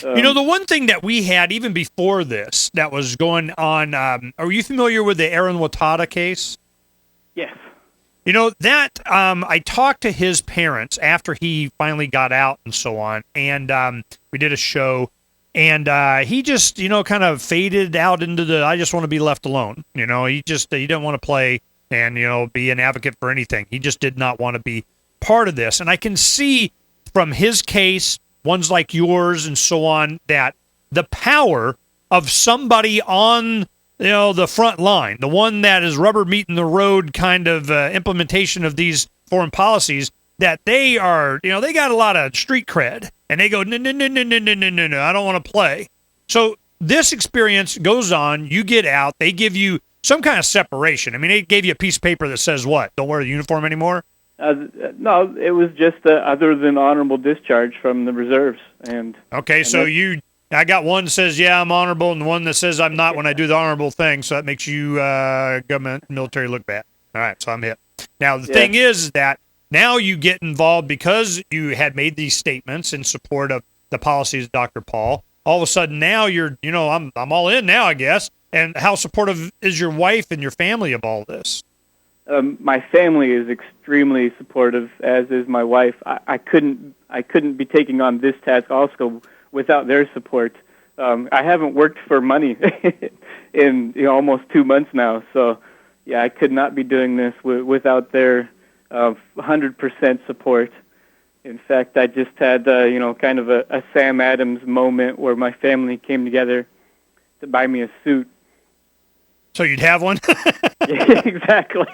The one thing that we had even before this that was going on, are you familiar with the Aaron Watada case? Yes. That I talked to his parents after he finally got out and so on, and we did a show, and he just, kind of faded out into the, I just want to be left alone. He didn't want to play and, be an advocate for anything. He just did not want to be part of this. And I can see from his case, ones like yours and so on, that the power of somebody on the front line, the one that is rubber meeting the road kind of implementation of these foreign policies, that they are, they got a lot of street cred, and they go, no, I don't want to play. So this experience goes on, you get out, they give you some kind of separation. I mean, they gave you a piece of paper that says what? Don't wear the uniform anymore? No, it was just other than honorable discharge from the reserves. Okay, so I got one that says, yeah, I'm honorable, and one that says I'm not when I do the honorable thing, so that makes you government, military look bad. All right, so I'm hit. Now, the thing is that now you get involved because you had made these statements in support of the policies of Dr. Paul. All of a sudden now you're, I'm all in now, I guess. And how supportive is your wife and your family of all this? My family is extremely supportive, as is my wife. I couldn't be taking on this task also without their support. I haven't worked for money in almost 2 months now, so yeah, I could not be doing this without their 100% support. In fact, I just had kind of a Sam Adams moment where my family came together to buy me a suit. So you'd have one? Yeah, exactly.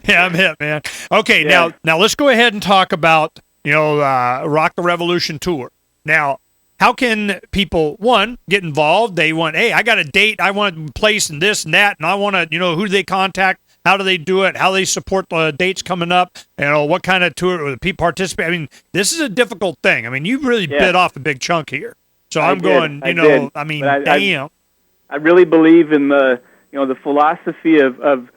Yeah, I'm hit, man. Okay, now let's go ahead and talk about Rock the Revolution tour. Now, how can people, one, get involved? They want, hey, I got a date, I want a place and this and that, and I want to, who do they contact? How do they do it? How do they support the dates coming up? What kind of tour will people participate? I mean, this is a difficult thing. I mean, you really bit off a big chunk here. So damn. I really believe in the philosophy of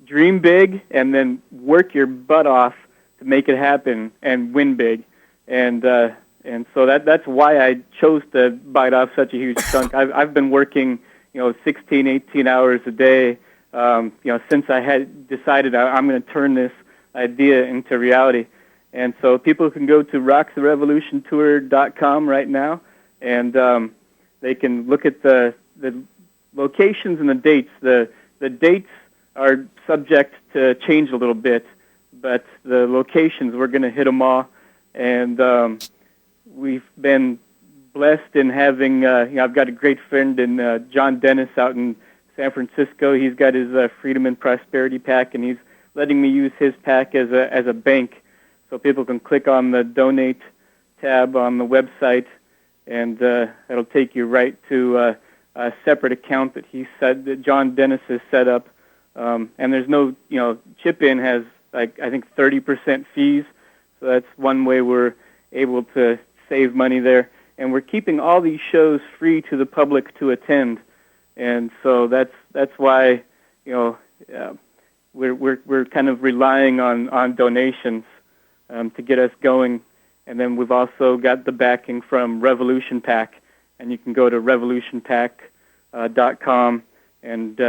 dream big and then work your butt off to make it happen and win big. And so that's why I chose to bite off such a huge chunk. I've been working, 16, 18 hours a day, since I had decided I'm going to turn this idea into reality. And so people can go to rocktherevolutiontour.com right now, and they can look at the locations and the dates. The dates are subject to change a little bit, but the locations, we're going to hit them all. And we've been blessed in having, I've got a great friend in John Dennis out in San Francisco. He's got his Freedom and Prosperity Pack, and he's letting me use his pack as a bank, so people can click on the Donate tab on the website, and it'll take you right to a separate account that John Dennis has set up. And there's no, chip-in has, I think 30% fees, so that's one way we're able to save money there. And we're keeping all these shows free to the public to attend. And so that's why we're kind of relying on donations to get us going. And then we've also got the backing from Revolution Pack, and you can go to revolutionpack.com, and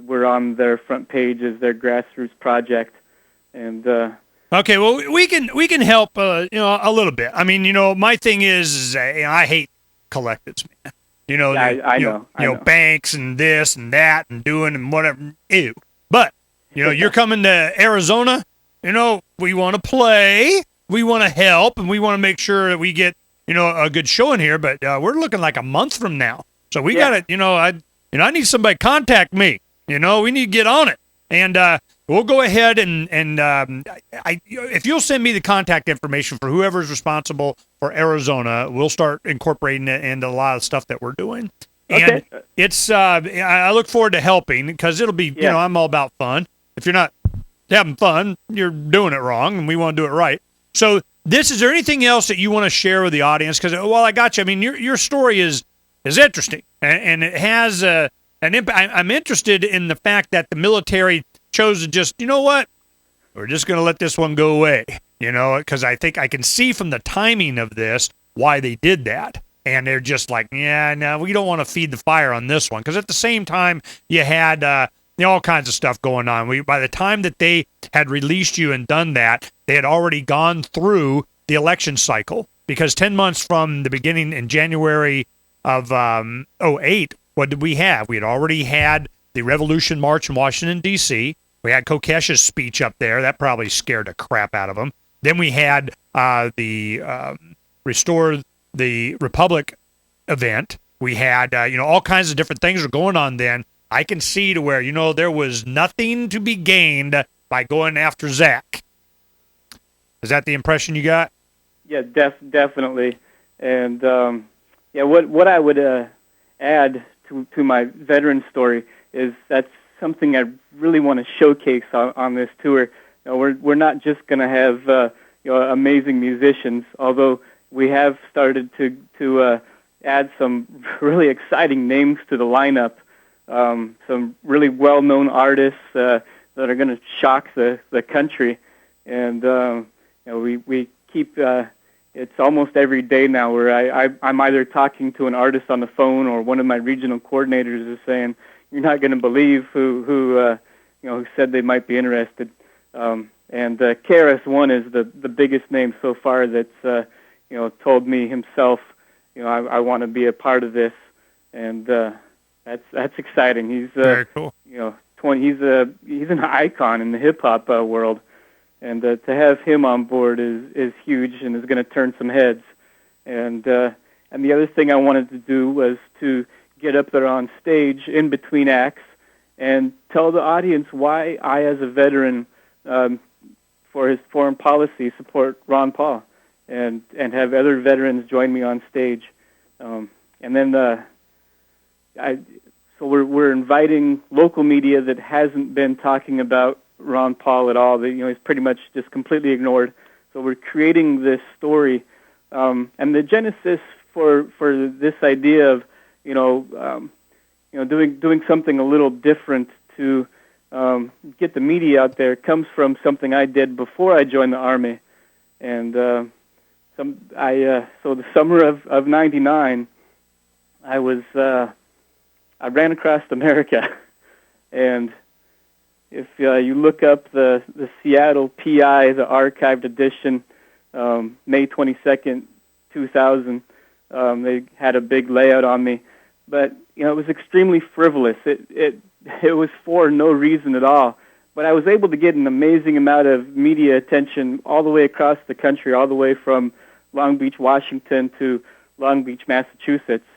we're on their front page as their grassroots project. And okay, well, we can help a little bit. I mean, my thing is I hate collectives, man. I know. Banks and this and that and doing and whatever. Ew. But, you're coming to Arizona, we want to play, we want to help, and we want to make sure that we get, a good show in here. But we're looking like a month from now. So we got to, I need somebody to contact me. We need to get on it. And we'll go ahead and if you'll send me the contact information for whoever's responsible for Arizona, we'll start incorporating it into a lot of stuff that we're doing. And it's I look forward to helping, because it'll be, I'm all about fun. If you're not having fun, you're doing it wrong, and we want to do it right. So is there anything else that you want to share with the audience? Because, I got you. I mean, your story is interesting, and it has an impact. I'm interested in the fact that the military chose to just, we're just going to let this one go away, because I think I can see from the timing of this why they did that. and they're just like, yeah, no, we don't want to feed the fire on this one. Because at the same time, you had all kinds of stuff going on. By the time that they had released you and done that, they had already gone through the election cycle. Because 10 months from the beginning in January of '08, what did we have? We had already had the Revolution March in Washington, D.C. We had Kokesh's speech up there. That probably scared the crap out of them. Then we had the Restore the Republic event. We had, all kinds of different things were going on then. I can see to where, there was nothing to be gained by going after Zak. Is that the impression you got? Yeah, definitely. And, what I would add to my veteran story is that's something I really want to showcase on this tour. We're not just going to have amazing musicians, although we have started to add some really exciting names to the lineup. Some really well-known artists that are going to shock the country, and we keep. It's almost every day now where I'm either talking to an artist on the phone or one of my regional coordinators is saying, "You're not going to believe who said they might be interested." And KRS-One is the biggest name so far that's told me himself, I want to be a part of this, and that's exciting. He's very cool. He's an icon in the hip hop world, and to have him on board is huge and is going to turn some heads. And the other thing I wanted to do was to get up there on stage in between acts and tell the audience why I, as a veteran, for his foreign policy, support Ron Paul, and have other veterans join me on stage. And then so we're inviting local media that hasn't been talking about Ron Paul at all. He's pretty much just completely ignored. So we're creating this story, and the genesis for this idea of doing something a little different to get the media out there comes from something I did before I joined the Army, and so the summer of '99, I ran across America, and if you look up the Seattle PI, the archived edition, May 22nd, 2000, they had a big layout on me, but it was extremely frivolous. It was for no reason at all, but I was able to get an amazing amount of media attention all the way across the country, all the way from Long Beach, Washington to Long Beach, Massachusetts.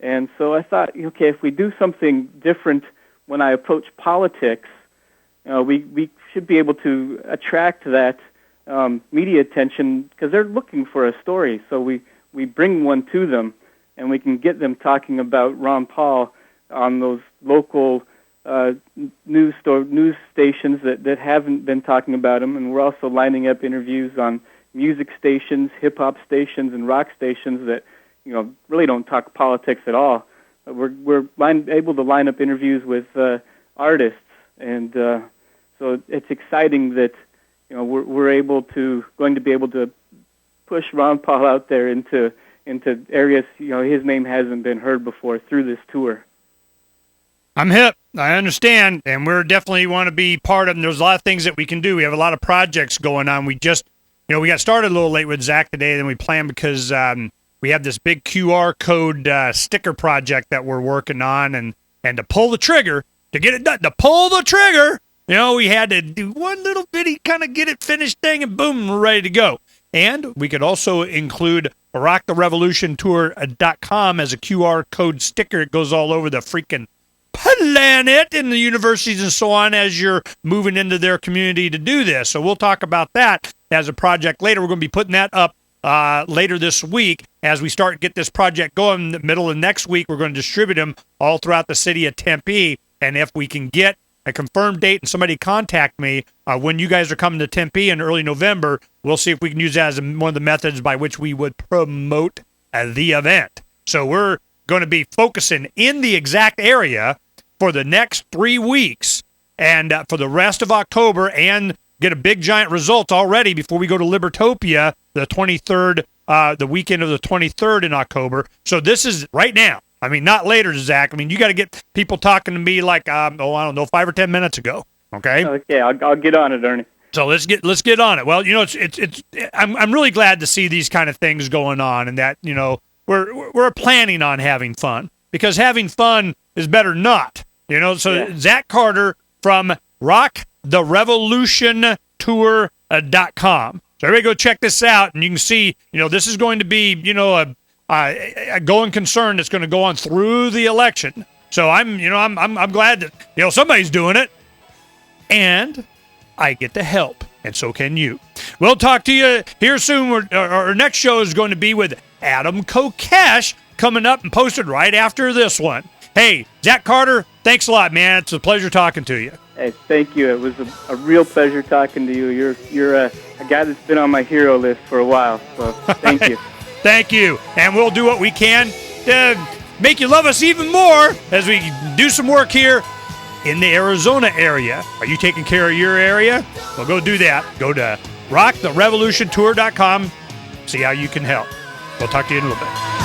And so I thought, okay, if we do something different when I approach politics, we should be able to attract that media attention because they're looking for a story. So we bring one to them, and we can get them talking about Ron Paul on those local news stations that haven't been talking about him. And we're also lining up interviews on music stations, hip-hop stations, and rock stations that really don't talk politics at all. We're able to line up interviews with artists, and so it's exciting that we're going to be able to push Ron Paul out there into areas his name hasn't been heard before through this tour. I'm hip. I understand, and we're definitely want to be part of them. There's a lot of things that we can do. We have a lot of projects going on. We just, we got started a little late with Zak today than we planned because we have this big QR code sticker project that we're working on, and to pull the trigger, to get it done, to pull the trigger, we had to do one little bitty kind of get it finished thing, and boom, we're ready to go. And we could also include rocktherevolutiontour.com as a QR code sticker. It goes all over the freaking planet in the universities and so on as you're moving into their community to do this. So we'll talk about that as a project later. We're going to be putting that up later this week as we start to get this project going. In the middle of next week, we're going to distribute them all throughout the city of Tempe. And if we can get a confirmed date and somebody contact me when you guys are coming to Tempe in early November, we'll see if we can use that as one of the methods by which we would promote the event. So we're going to be focusing in the exact area for the next 3 weeks and for the rest of October, and get a big giant result already before we go to Libertopia the 23rd the weekend of the 23rd in October. So this is right now. I mean, not later, Zach. I mean, you got to get people talking to me like, I don't know, 5 or 10 minutes ago. Okay. Okay, I'll get on it, Ernie. So let's get on it. Well, I'm really glad to see these kind of things going on, and that we're planning on having fun, because having fun is better not. So yeah. Zak Carter from rocktherevolutiontour.com. So everybody go check this out, and you can see, this is going to be, a going concern that's going to go on through the election. So I'm glad that, somebody's doing it, and I get to help, and so can you. We'll talk to you here soon. Our next show is going to be with Adam Kokesh, coming up and posted right after this one. Hey, Zak Carter, thanks a lot, man. It's a pleasure talking to you. Hey, thank you. It was a real pleasure talking to you. You're a guy that's been on my hero list for a while, so thank you. Thank you. And we'll do what we can to make you love us even more as we do some work here in the Arizona area. Are you taking care of your area? Well, go do that. Go to rocktherevolutiontour.com. See how you can help. We'll talk to you in a little bit.